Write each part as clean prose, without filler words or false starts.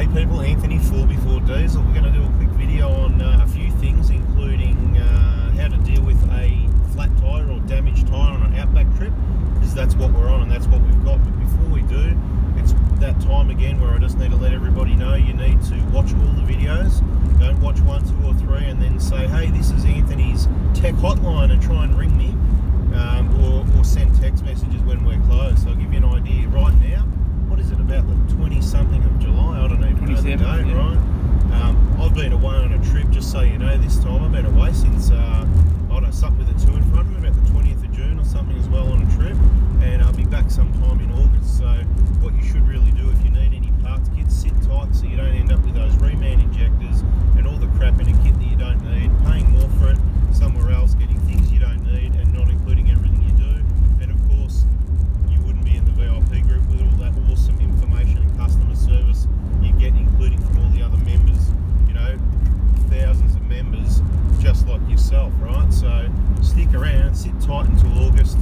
G'day people, Anthony, 4x4 Diesel. We're going to do a quick video on a few things, including how to deal with a flat tyre or damaged tyre on an outback trip, because that's what we're on and that's what we've got. But before we do, it's that time again where I just need to let everybody know you need to watch all the videos. Don't watch 1, 2 or 3 and then say, hey, this is Anthony's tech hotline, and try and ring me or send text messages when we're closed. So I'll give you an idea right now. What is it, about the 20-something of July? I don't know, 27th, yeah. Right? I've been away on a trip, just so you know, this time. I've been away since, I don't know, something with a 2 in front of me, about the 20th of June or something as well on a trip. And I'll be back sometime in August. So what you should really do, if you need any parts kits, sit tight so you don't end up with those reman injectors and all the crap in a kit that you don't need, paying more for it somewhere else, getting things you don't need and not including everything you do. And of course, you wouldn't be in the VIP group with all that awesome information and customer service you get, including from all the other members, you know, thousands of members just like yourself, right? So stick around, sit tight until August.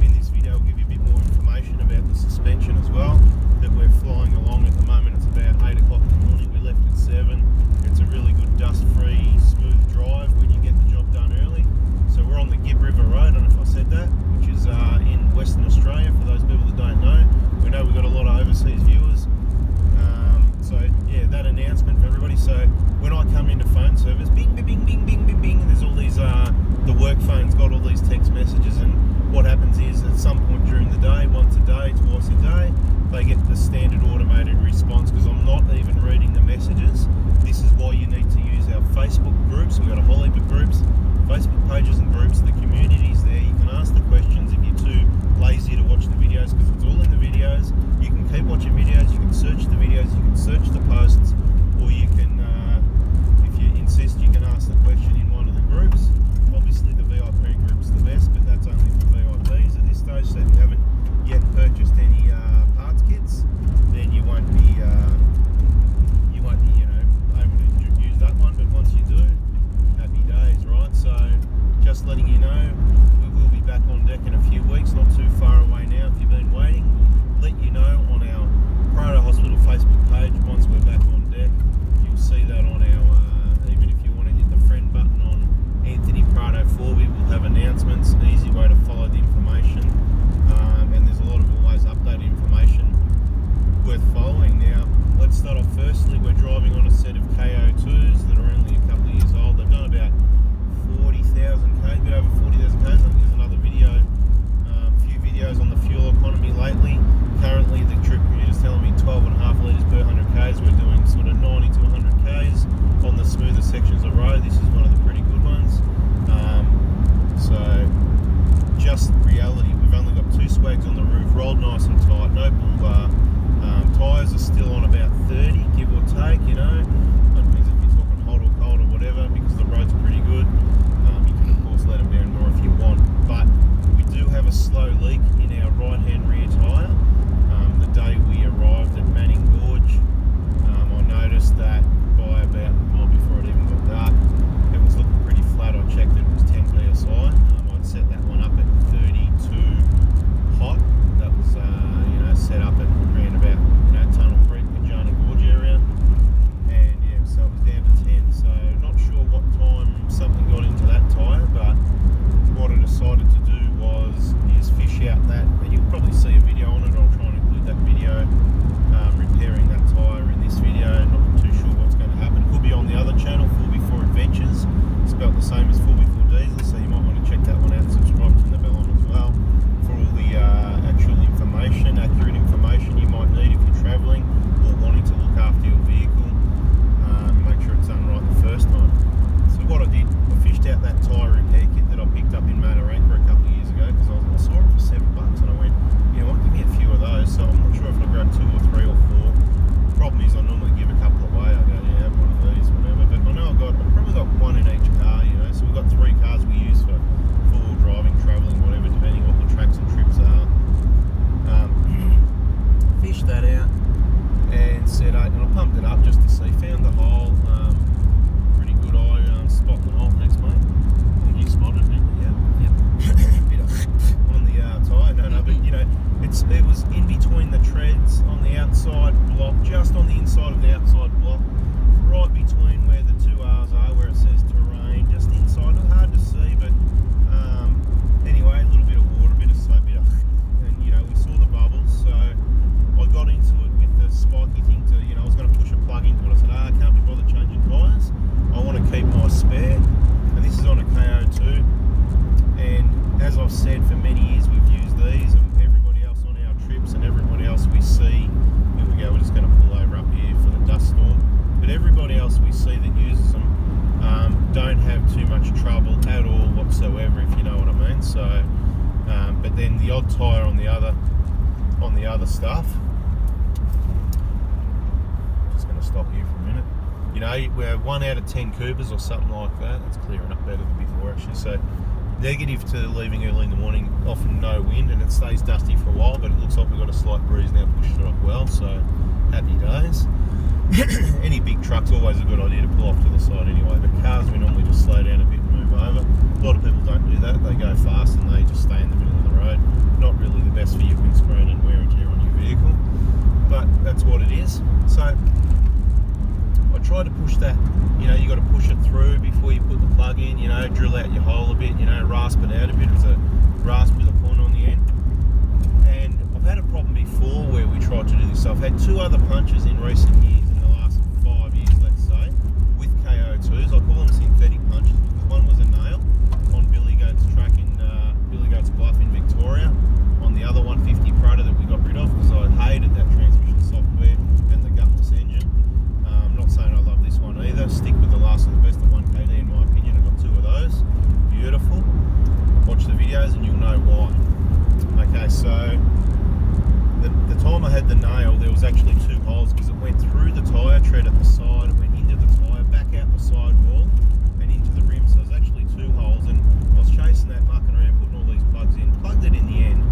In this video I'll give you a bit more information about the suspension as well, that we're flying along at the moment. It's about 8 o'clock in the morning, we left at 7. It's a really good dust-free, smooth drive when you get the job done early. So we're on the Gibb River Road, I don't know if I said that, which is in Western Australia, for those people that don't know. We know we've got a lot of overseas viewers. So yeah, that announcement for everybody. So when I come into phone service, bing, bing, bing, bing, bing, bing, bing, and there's all these, the work phone's got all these text messages, and what happens is at some point during the day, once a day, twice a day, they get the standard automated response, because I'm not even reading the messages. This is why you need to use our Facebook groups. We've got a whole heap of groups, Facebook pages and groups. The community's there. You can ask the questions if you're too lazy to watch the videos, because it's all in the videos. You can keep watching videos, you can search the videos, you can search the posts, or you can, if you insist, you can ask the question in one of the groups. Obviously the VIP group's the best, but that's only for VIPs at this stage. So if you haven't yet purchased any parts kits, then you won't be able to use that one. But once you do, happy days, right? So just letting you know, we will be back on deck in a few weeks, not too far away now. If you've been waiting, we'll let you know on our Ko2 Hospital Facebook page once we're back on deck. You'll see that on our, even if you want to hit the friend button on Anthony Prado 4, we will have announcements, an easy way to follow the information, and there's a lot of always updated information worth following. Now, let's start off firstly, we're driving on a set of Ko2s that are only a couple of years old. They've done about 40,000 k's, a bit over 40,000 k's. I think there's another video, few videos on the fuel economy lately. Currently the trip commuter's telling me 12.5 litres per 100 k's. We're doing sort of 90 to 100 k's on the smoother sections of road. This is one of the pretty good ones. So just reality, we've only got 2 swags on the roof, rolled nice and tight, no bull bar. Tyres are still on about 30, give or take, you know. That means if you're talking hot or cold or whatever, because the road's pretty good, you can of course let them down more if you want. But we do have a slow leak in our right-hand rear tyre. The day we arrived at Manning Gorge, I noticed that by about, before it even got dark, it was looking pretty flat. I checked it was 10 psi. I'd set that one up at 32 hot. That was, set up at around about, Tunnel Creek, Majana Gorge area. And yeah, so it was down to 10. So not sure what time something got into that tyre, but what I decided to do is fish out that, and you'll probably see a video on it. I'll try and include that video, repairing that tyre in this video. Not too sure what's going to happen. It could be on the other channel, 4x4 Adventures, spelled the same as 4x4 Diesel, so you might want to check that one out. Subscribe to the bell on as well for all the actual information, accurate information you might need if you're travelling or wanting to look after your vehicle. Make sure it's done right the first time. So what I did, I fished out that tyre repair kit that I picked up in Mataranka a couple of years ago, because I saw it for $7 and I went, you know what, give me a few of those. So I'm not sure if I grabbed 2 or 3 or 4. Problem is I normally give a couple away. I go, yeah, have one of these, whatever. But I know I've probably got 1 in each car, you know. So we've got 3 cars we use for full driving, travelling, whatever, depending what the tracks and trips are. Fished that out and set 8, and I pumped it up just to see. Found the hole, pretty good eye spotting the hole. Thanks, mate. I think you spotted it, yeah. Bit on the tyre, no, but you know, it was in between the treads on the outside block, just on the inside of the outside much trouble at all whatsoever, if you know what I mean. So, but then the odd tyre on the other stuff. Just going to stop here for a minute. You know, we're 1 out of 10 Coopers or something like that. It's clearing up better than before actually. So negative to leaving early in the morning, often no wind, and it stays dusty for a while, but it looks like we've got a slight breeze now, pushed it off well, so happy days. Any big truck's always a good idea to pull off to the side anyway, but cars we normally just slow down a bit and move over. A lot of people don't do that, they go fast and they just stay in the middle of the road. Not really the best for your windscreen and wear and tear on your vehicle, but that's what it is. So I try to push that, you know, you got to push it through before you put the plug in, you know, drill out your hole a bit, you know, rasp it out a bit. It's a rasp with a point on the end. And I've had a problem before where we tried to do this. So I've had 2 other punches in recent years, in the last 5 years, let's say, with Ko2s. I call them synthetic punches because one was a nail on Billy Goat's track in Billy Goat's Bluff in Victoria, on the other 150 Prada that we got rid of because I hated that transmission software and the gutless engine. Not saying I love this one either. Stick with the last of the best, the 1KD in my opinion. I've got 2 of those. Beautiful. Watch the videos and you'll know why. Okay, so the time I had the nail, there was actually 2 holes because it went through the tyre tread at the side, it went into the tyre, back out the side wall and into the rim. So there's actually 2 holes, and I was chasing that, mucking around, putting all these plugs in. Plugged it in the end,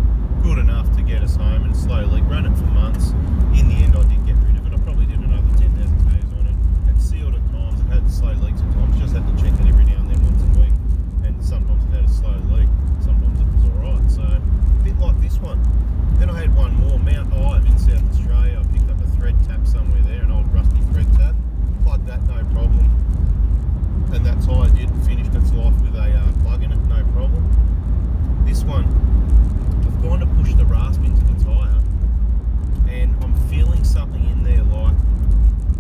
good enough to get us home, and slowly ran it for months. In the end I did get rid of it. I probably did another 10,000 k's on it. It sealed at times, it had slow leaks at times, just had to check it every now and then once a week, and sometimes it had a slow leak, sometimes it was alright. So a bit like this one. Then I had one more, Mount Ive in South Australia. I picked up a thread tap somewhere there, an old rusty thread tap, plugged that, no problem, and that tyre did finished its life with a plug in it, no problem. This one, I've gone to push the rasp into the tyre, and I'm feeling something in there, like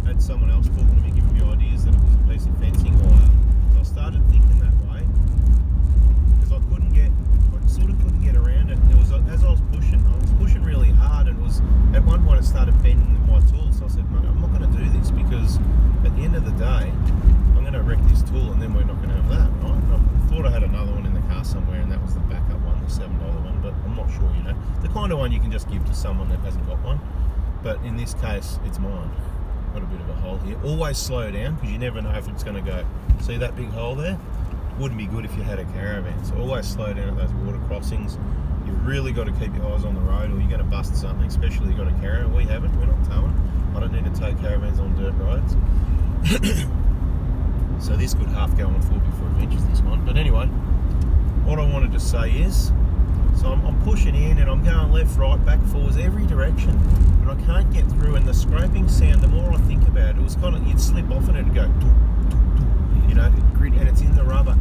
I had someone else talking to me, giving me ideas that it was a piece of fencing wire. So I started thinking that way, because I sort of couldn't get around it. And it was, as I was pushing really hard, and it was, at one point it started bending my tool. So I said, no, I'm not going to do this, because at the end of the day, I'm going to wreck this tool, and then we're not going to have that, right? And I thought I had another one in the car somewhere, and that was the backup one, the $7 one, but I'm not sure, you know. The kind of one you can just give to someone that hasn't got one. But in this case, it's mine. Got a bit of a hole here. Always slow down, because you never know if it's going to go. See that big hole there? Wouldn't be good if you had a caravan. So always slow down at those water crossings. You've really got to keep your eyes on the road, or you're going to bust something, especially if you've got a caravan. We haven't, we're not towing. I don't need to tow caravans on dirt roads. So this could half go on 44 adventures, this one. But anyway, what I wanted to say is, so I'm pushing in and I'm going left, right, back, forwards, every direction, and I can't get through. And the scraping sound, the more I think about it, it was kind of, you'd slip off and it'd go, you know, gritty, and it's in the rubber.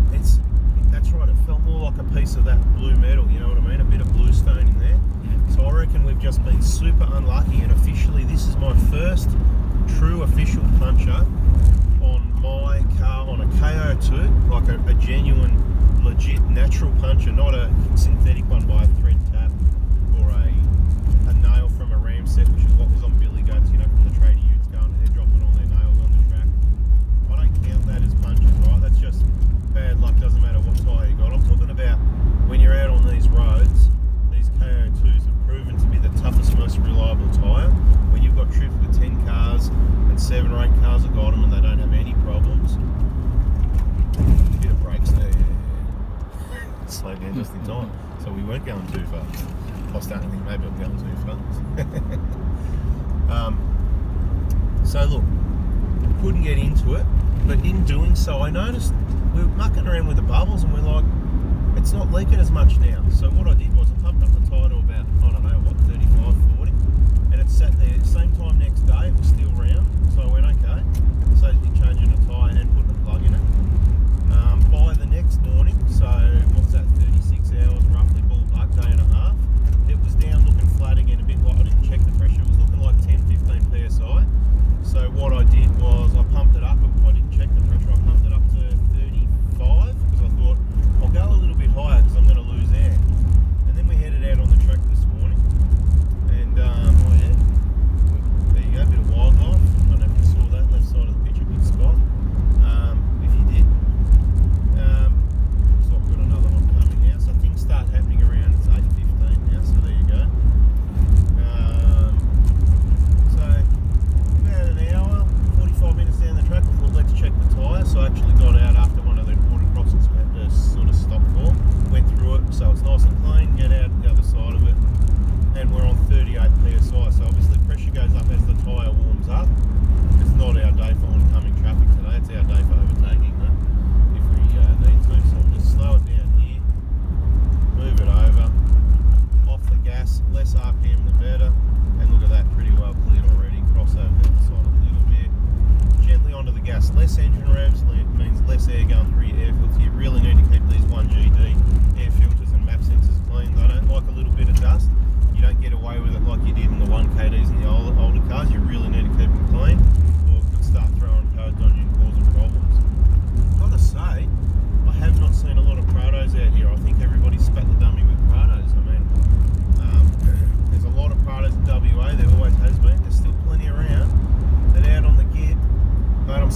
That's right, it felt more like a piece of that blue metal, you know what I mean? A bit of bluestone in there. Yeah. So I reckon we've just been super unlucky, and officially this is my first true official puncture on my car, on a Ko2, like a genuine, legit, natural puncture, not a synthetic one by a thread tap or a nail from a ram set, which is what was on Billy Goat's, you know, from the tradie utes going, they're dropping all their nails on the track. I don't count that as punches, right? That's just bad luck, doesn't matter what tyre you got. I'm talking about when you're out on these roads, these Ko2s have proven to be the toughest, most reliable tyre. When you've got trips with 10 cars and 7 or 8 cars have got them and they don't have any problems. A bit of brakes there. Slow down just in time. So we weren't going too fast. I started to think maybe I'm going too fast. So look, couldn't get into it, but in doing so I noticed we were mucking around with the bubbles and we're like, it's not leaking as much now. So what I did was I pumped up the tyre to about, I don't know, what, 35, 40, and it sat there. Same time next day, it was still round, so I went, okay, so changing the tyre and putting a plug in it. By the next morning, so what's that, 36 hours roughly, ballpark, day and a half, it was down looking flat again, a bit like, I didn't check the pressure, it was looking like 10, 15 psi. So what I did was I pumped it up, I didn't check the pressure, I pumped it up to 35, because I thought I'll go a little bit higher because I'm going to lose air. And then we headed out on the track this morning, and oh yeah, there you go, a bit of wildlife.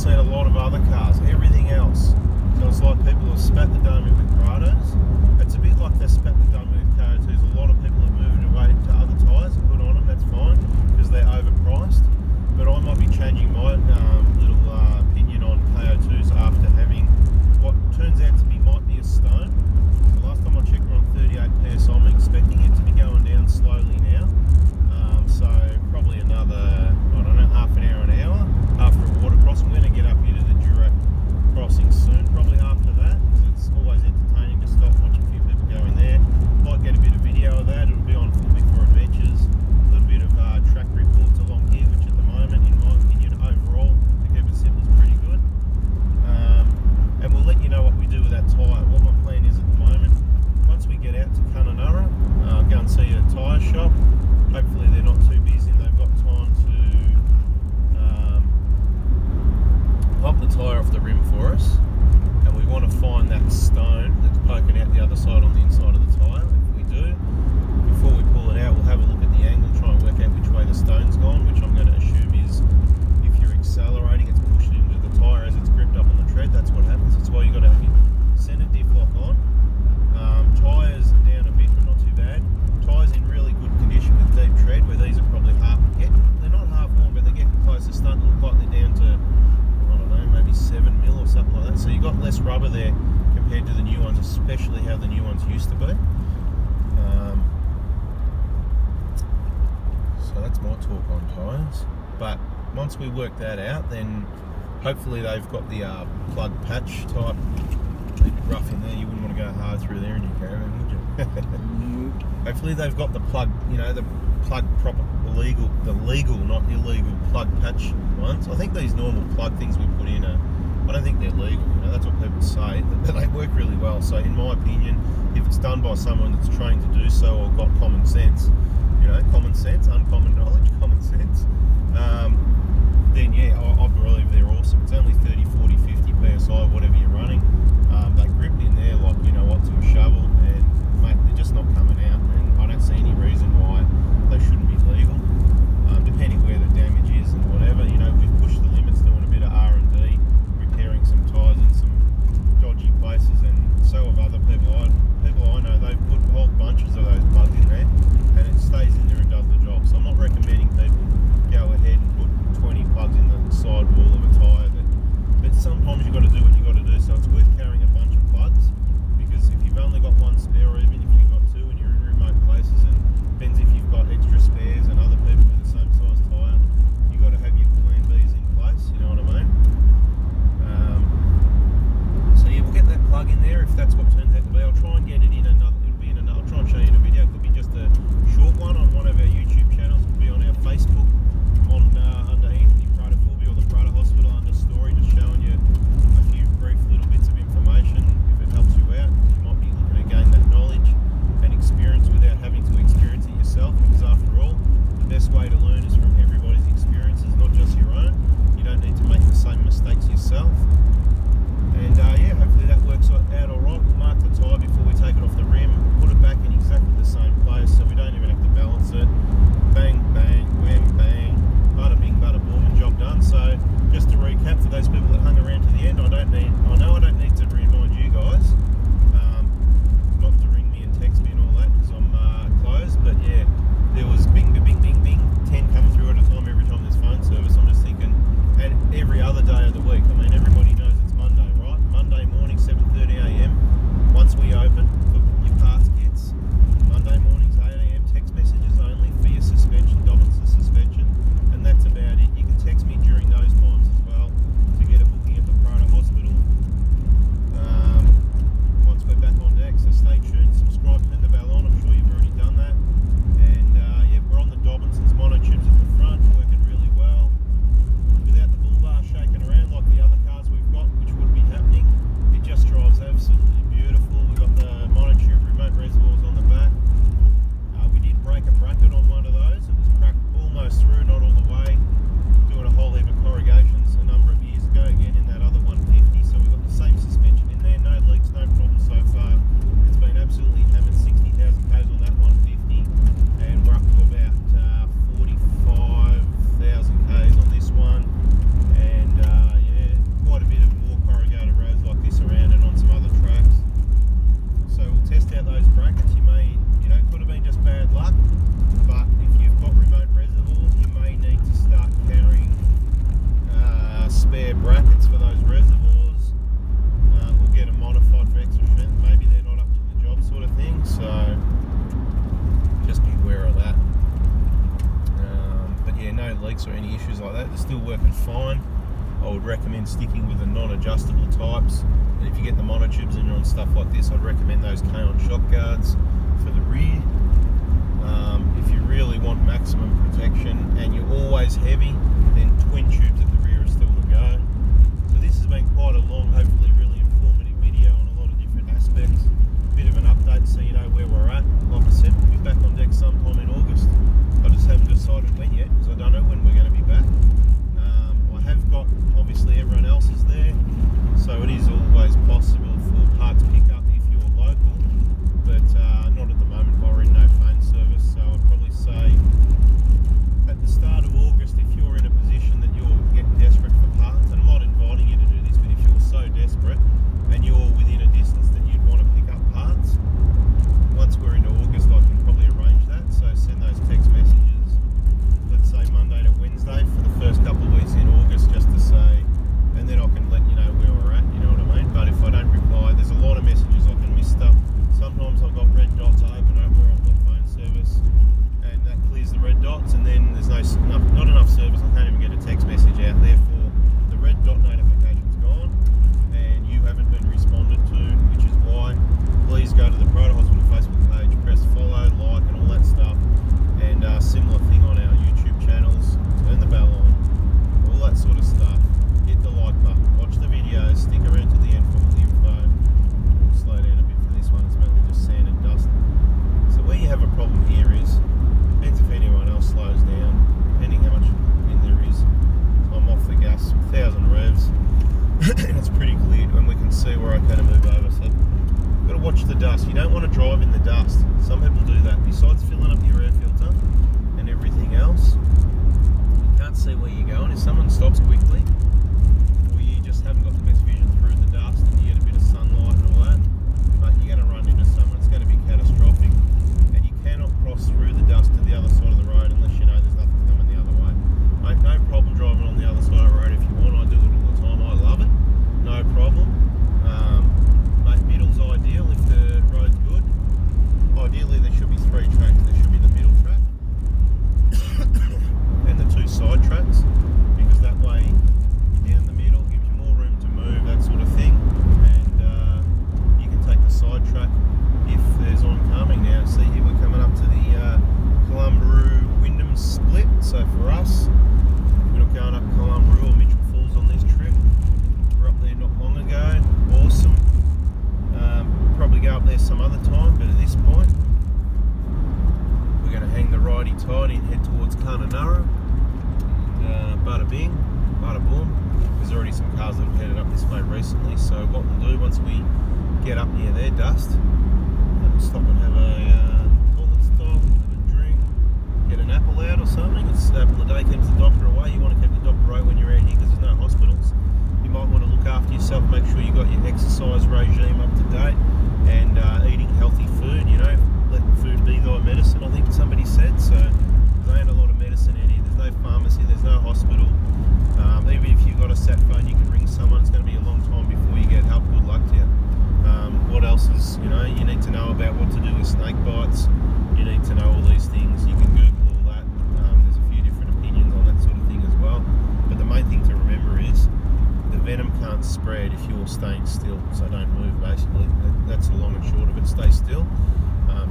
seen a lot of other cars, everything else. So it's like people have spat the dummy with Prados. It's a bit like they spat the dummy with Ko2s. A lot of people have moved away to other tyres and put on them, that's fine, because they're overpriced. But I might be changing my little opinion on Ko2s after having what turns out to be might be a stone. The last time I checked we're on 38 PSI. I'm expecting it to be going down slowly now. So probably another, I don't know, half an hour after a water crossing. We're going to get up here to the Durack crossing soon, probably after that, because it's always entertaining to stop and watch a few people go in there. Might get a bit of video of that. It'll be on Full Before Adventures. A little bit of track reports along here, which at the moment, in my opinion, overall, to keep it simple, is pretty good. And we'll let you know what we do with that tyre. What my plan is at the moment, once we get out to Kununurra, go and see a tyre shop. Hopefully they're not too busy and they've got time to pop the tyre off the rim for us. And we want to find that stone that's poking out the other side on the inside of the tyre. If we do, before we pull it out, we'll have a look at the angle and try and work out which way the stone's gone, which I'm going to assume is if you're accelerating, it's pushed into the tyre as it's gripped up on the tread. That's what happens. That's why you've got to have your centre diff lock on. Tyres down a bit, but not too bad. Tyres in really good condition with deep tread, where these are probably they're not half worn, but they're getting close. They're starting to look like they're down to, I don't know, maybe 7 mil or something like that. So you've got less rubber there compared to the new ones, especially how the new ones used to be. So that's my talk on tyres. But once we work that out, then hopefully they've got the plug patch type. Rough in there, you wouldn't want to go hard through there in your caravan, would you? Hopefully they've got the plug, the plug proper, the legal, not illegal plug patch ones. I think these normal plug things we put in I don't think they're legal, that's what people say, but they work really well. So in my opinion, if it's done by someone that's trained to do so or got common sense, common sense, uncommon knowledge, common sense, then yeah, I believe they're awesome. It's only 30, 40, 50 PSI, whatever you're running. They grip in there like, to a shovel, and mate, they're just not coming out, and I don't see any reason why they shouldn't be legal, depending where the damage is and whatever. We've pushed the limits doing a bit of R&D, repairing some tyres in some dodgy places, and so have other people. People I know, they've put whole bunches of those plugs in there, and it stays in there and does the job. So I'm not recommending people go ahead and put 20 plugs in the side wall of a tyre, but sometimes you've got to do what you've got to do. So it's worth carrying a bunch of plugs, because if you've only got one spare, or even if you've got two and you're in remote spare brackets for those reservoirs. We'll get them modified for extra strength. Maybe they're not up to the job sort of thing, so just beware of that. But yeah, no leaks or any issues like that. They're still working fine. I would recommend sticking with the non-adjustable types, and if you get the monotubes and you're on stuff like this, I'd recommend those Ko2 shock guards for the rear. If you really want maximum protection and you're always heavy, then twin tubes at the rear are still the go. So this has been quite a long, hopefully really informative video on a lot of different aspects. Bit of an update so you know where we're at. Like I said, we'll be back on deck sometime in August. I just haven't decided when yet, because I don't know when we're going to be back. I have got, obviously everyone else is there, so it is always possible for parts pickup if you're local, but not at the moment. We're in no phone service, so I'd probably say at the start of August, if you're in a position that you're getting desperate for parts, and I'm not inviting you to do this, but if you're so desperate and you're within a distance that you'd want to pick up parts, once we're into August I can probably arrange that. So send those text messages, let's say Monday to Wednesday for the first couple of weeks in August, just to say, and then I can let you know where we're at, you know what I mean? But if I don't reply, there's a lot of messages, I can miss stuff. Sometimes I've got red dots open up where I've got phone service, and that clears the red dots, and then there's not enough service. I can't even get a text message out. Therefore, the red dot notification's gone, and you haven't been responded to, which is why. Please go to the Pro2 Hospital Facebook page, press follow, like, and all that stuff, and similar thing on our YouTube channels. Turn the bell on, all that sort of stuff. Hit the like button, watch the videos, stick around to the end for all the info. We'll slow down a bit for this one. It's mainly just sand and dust. So where you have a problem here is, depends if anyone else slows down, depending how much wind there is. So I'm off the gas, 1,000 revs, and it's pretty clear, and we can see where I kind of move over. So you've got to watch the dust. You don't want to drive in the dust. Some people do that. Besides filling up your air filter and everything else, you can't see where you're going. If someone stops quickly, or you just haven't got the best vision through the dust, and you get a bit of sunlight and all that, but you're going to run into someone. It's going to be catastrophic, and you cannot cross through the dust to the other side of the road unless you know there's nothing coming the other way. Mate, no problem driving on the other side of the road if you want. I do it all the time. I love it. No problem. Mate, middle's ideal if the road's good. Ideally there should be 3 tracks. There should be the middle track and the 2 side tracks, because that way you're down the middle, gives you more room to move, that sort of thing, and you can take the side track if there's oncoming. Now see here we're coming up to the Wyndham split, so for us we're not going up Columbaroo or Mitchell Falls on this trip. We're up there not long ago, awesome. Probably go up there some other time, but at this point we're going to hang the righty tighty and head towards Kununurra, and bada bing, bada boom. There's already some cars that have headed up this way recently, so what we'll do once we get up near their dust, we'll stop and have a toilet stop, have a drink, get an apple out or something. It's apple a day keeps the doctor away. You want to keep the doctor away when you're out here because there's no hospitals. You might want to look after yourself, make sure you got your exercise regime up to date, and eating healthy food, you know, let food be thy medicine, I think somebody said. So there ain't a lot of medicine in here. There's no pharmacy, there's no hospital. Even if you've got a sat phone, you can ring someone. It's going to be a long time before you get help. Good luck to you. What else is, you know, you need to know about what to do with snake bites. You need to know all these things. You can Google all that. There's a few different opinions on that sort of thing as well. But the main thing to remember is the venom can't spread if you're staying still. So don't move, basically. That's the long and short of it. Stay still.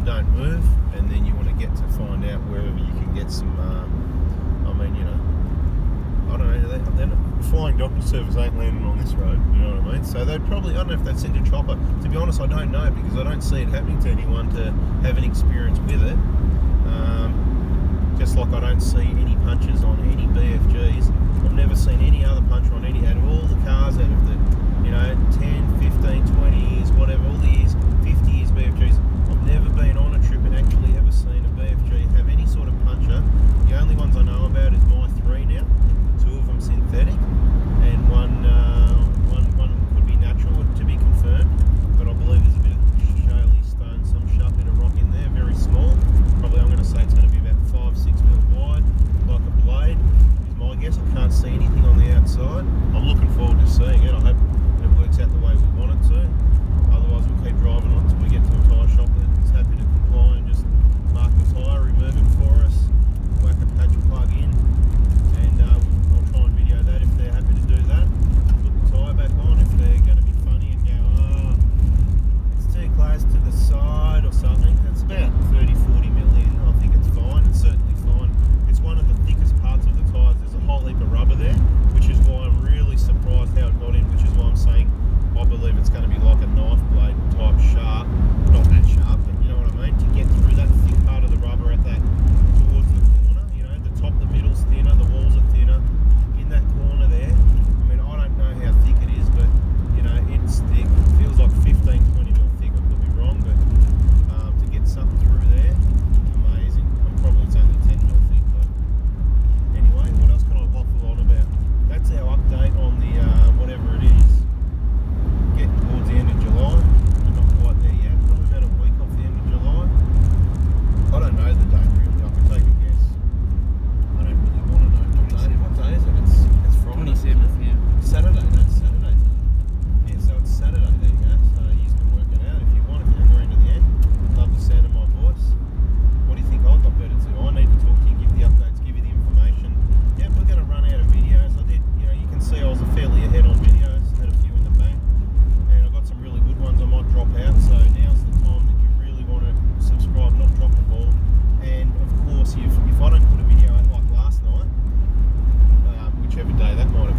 Don't move. And then you want to get to find out wherever you can get some, I mean, you know, I don't know, the flying doctor service ain't landing on this road, you know what I mean? So they'd probably, I don't know if they'd send a chopper. To be honest, I don't know, because I don't see it happening to anyone to have an experience with it. Just like I don't see any punches on any BFGs. I've never seen any other puncher on any, out of all the cars, out of the, you know, 10, 15, 20 years, whatever, all the years, 50 years BFGs, I've never been on a trip and actually ever seen a BFG have any sort of puncher. The only ones I know about is my 3 now. 2 of them synthetic, and one could be natural, to be confirmed, but I believe there's a bit of shaly stone, some sharp bit of rock in there, very small. Probably I'm going to say it's going to be about 5-6 mil wide, like a blade, is my guess. I can't see anything on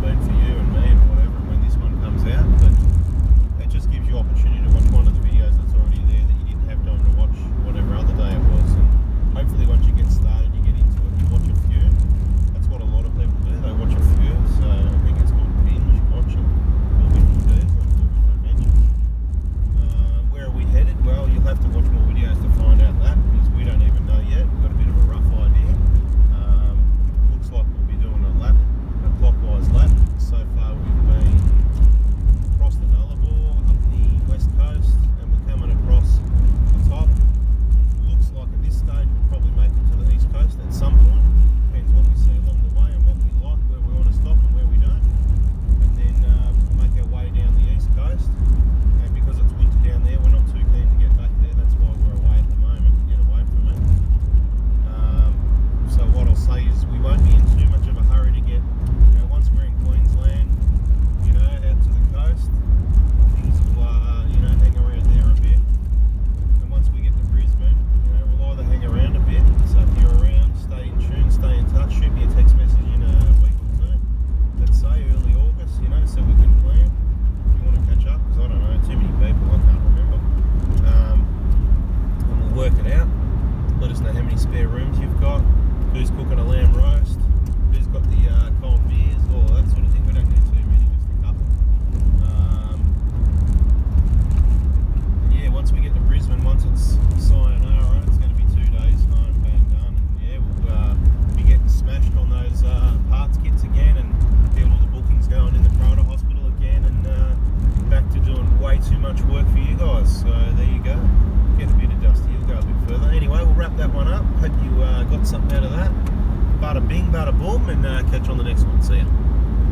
been for you and me and whatever when this one comes out, but it just gives you opportunity to watch one of the videos that's already there that you didn't have time to watch whatever other day it was. And hopefully once you get started, you get into it, you watch a few. That's what a lot of people do, they watch a few. So I think it's called binge watching, or binge days, or adventures. Where are we headed? Well, you'll have to watch more videos to find out that, because we don't even know yet. We've got a bit of a rough idea. Looks like we'll be doing a clockwise lap. So far we've been across the Nullarbor, up the west coast, and we're coming across the top. Looks like at this stage we'll probably make it to the east coast at some point. Depends what we see along the way and what we like, where we want to stop and where we don't. And then we'll make our way down the east coast. And because it's winter down there, we're not too keen to get back there. That's why we're away at the moment, to get away from it. So what I'll say is we won't be in too much of a hurry to get, once we're in Queensland, out to the coast, things will, hang around there a bit. And once we get to Brisbane, we'll either hang around a bit. So if you're around, stay in tune, stay in touch, shoot me a text message in a week or two. Let's say early August, so we can plan. If you want to catch up, because I don't know, too many people, I can't remember. And we'll work it out. Let us know how many spare rooms you've got, who's cooking a lamb roast, who's got the cold beers, all that sort of thing. We don't need too many, just a couple. Once we get to Brisbane, once it's sayonara, it's going to be 2 days home, bang done. And we'll be getting smashed on those parts kits again and get all the bookings going in the Corona Hospital again, and back to doing way too much work for you guys. So there you go. Get a bit of dusty, you'll go a bit further. Anyway, we'll wrap that one up. Hope you got something out of that. Bada bing, bada boom, and catch you on the next one. See ya.